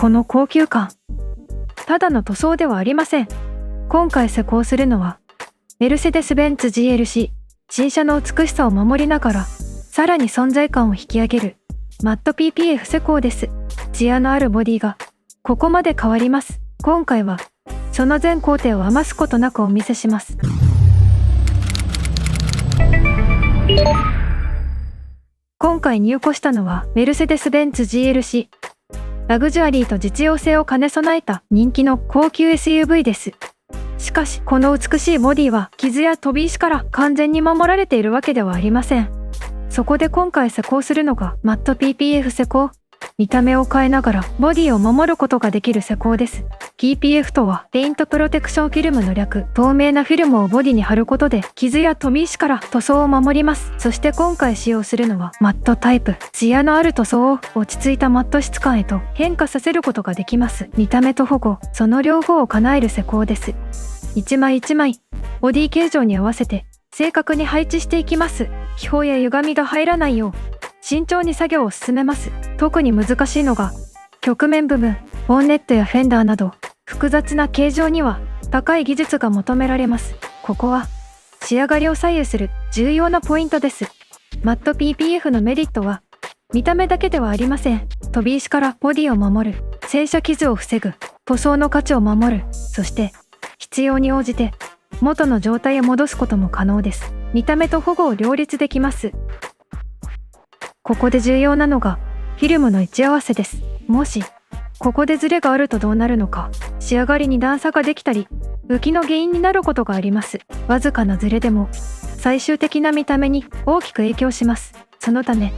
この高級感。ただの塗装ではありません。今回施工するのは、メルセデス・ベンツ GLC、新車の美しさを守りながら、さらに存在感を引き上げる、マット PPF 施工です。ツヤのあるボディが、ここまで変わります。今回は、その全工程を余すことなくお見せします。今回入庫したのは、メルセデス・ベンツ GLC。ラグジュアリーと実用性を兼ね備えた人気の高級 SUV です。しかし、この美しいボディは傷や飛び石から完全に守られているわけではありません。そこで今回施工するのがマット PPF 施工。見た目を変えながらボディを守ることができる施工です。PPF とはペイントプロテクションフィルムの略。透明なフィルムをボディに貼ることで傷や飛び石から塗装を守ります。そして今回使用するのはマットタイプ。ツヤのある塗装を落ち着いたマット質感へと変化させることができます。見た目と保護、その両方を叶える施工です。一枚一枚、ボディ形状に合わせて正確に配置していきます。気泡や歪みが入らないよう慎重に作業を進めます。特に難しいのが曲面部分、ボンネットやフェンダーなど複雑な形状には高い技術が求められます。ここは仕上がりを左右する重要なポイントです。マット PPF のメリットは見た目だけではありません。飛び石からボディを守る、洗車傷を防ぐ、塗装の価値を守る、そして必要に応じて元の状態へ戻すことも可能です。見た目と保護を両立できます。ここで重要なのがフィルムの位置合わせです。もしここでズレがあるとどうなるのか、仕上がりに段差ができたり浮きの原因になることがあります。わずかなズレでも最終的な見た目に大きく影響します。そのため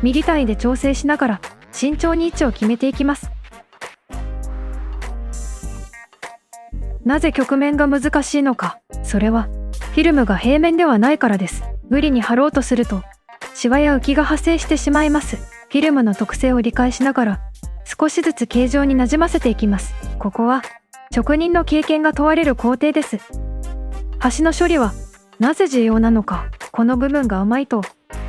ミリ単位で調整しながら慎重に位置を決めていきます。なぜ曲面が難しいのか、それはフィルムが平面ではないからです。無理に貼ろうとするとシワや浮きが発生してしまいます。フィルムの特性を理解しながら少しずつ形状になじませていきます。ここは職人の経験が問われる工程です。端の処理はなぜ重要なのか。この部分が甘いと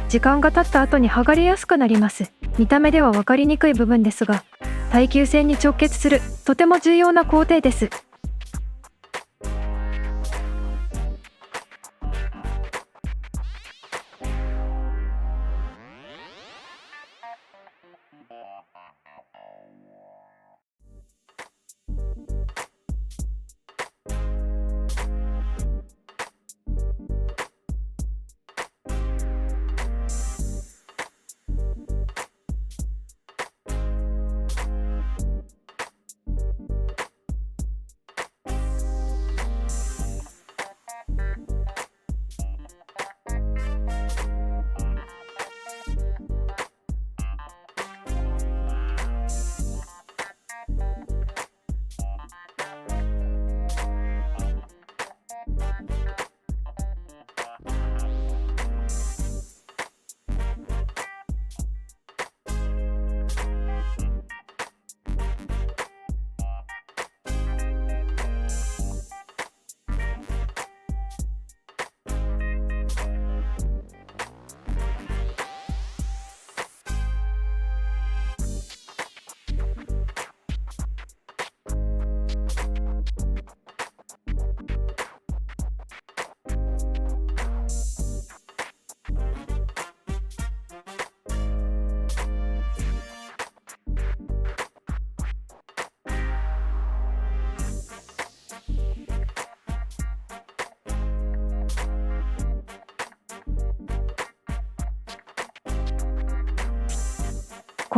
時間が経った後に剥がれやすくなります。見た目では分かりにくい部分ですが、耐久性に直結するとても重要な工程です。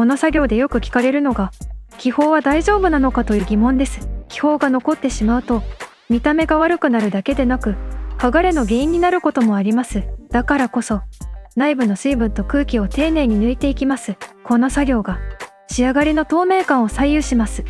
この作業でよく聞かれるのが、気泡は大丈夫なのかという疑問です。気泡が残ってしまうと、見た目が悪くなるだけでなく、剥がれの原因になることもあります。だからこそ、内部の水分と空気を丁寧に抜いていきます。この作業が、仕上がりの透明感を左右します。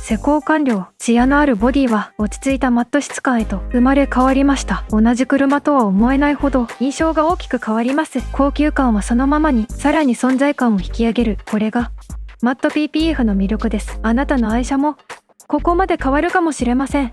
施工完了。ツヤのあるボディは落ち着いたマット質感へと生まれ変わりました。同じ車とは思えないほど印象が大きく変わります。高級感はそのままに、さらに存在感を引き上げる。これがマット PPF の魅力です。あなたの愛車もここまで変わるかもしれません。